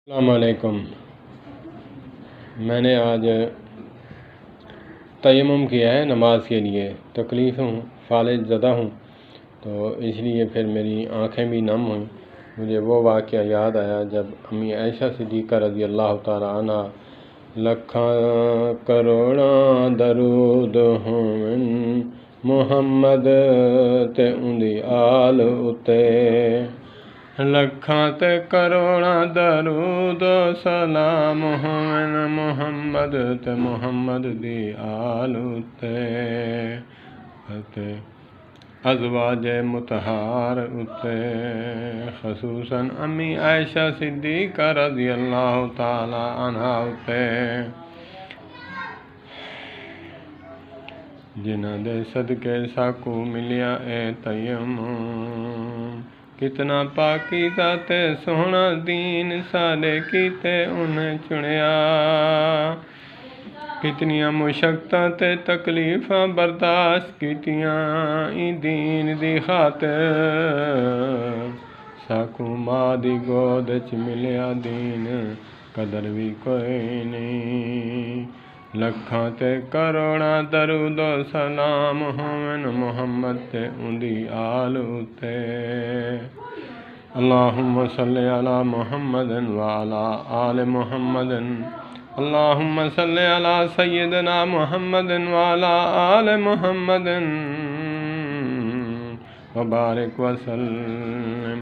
अस्सलाम वालेकुम। मैंने आज तयम्मुम किया है नमाज के लिए। तकलीफ़ हूँ, फालिज ज़दा हूँ, तो इसलिए फिर मेरी आँखें भी नम हुई। मुझे वो वाक़या याद आया जब अम्मी आयशा सिद्दीक़ा रज़ी अल्लाह तआला अन्हा लखां करोड़ां दरूद होवन मुहम्मद ते उंदी आल उते। लखां ते करोड़ां दरूद सलाम होवन मुहम्मद ते मुहम्मद दी आल उते अज़वाज मुतहार उते खसूसन अम्मी आयशा सिद्दीक़ा रज़ी अल्लाह तआला अन्हा उते जिन्हां दे सदके साकू मिलिया ए तयम्मुम। कितना पाकीज़ा ते सोहना दीन साडे कीते उन्हें चुनिया। कितनियां मुशक्क़तां ते तकलीफ़ां बर्दाश्त कीतियां ई दीन दी खातिर। साकू मां दी गोद च मिलिया दीन कदर भी कोई नहीं। लखां ते करोड़ां दरूद सलाम होवन मुहम्मद ते उंदी आल उते। अल्लाहुम्मा सल्लि अला मुहम्मदिन व अला आल मुहम्मदिन। अल्लाहुम्मा सल्लि अला सय्यिदना मुहम्मदिन व अला आल मुहम्मदिन व बारिक व सल्लिम।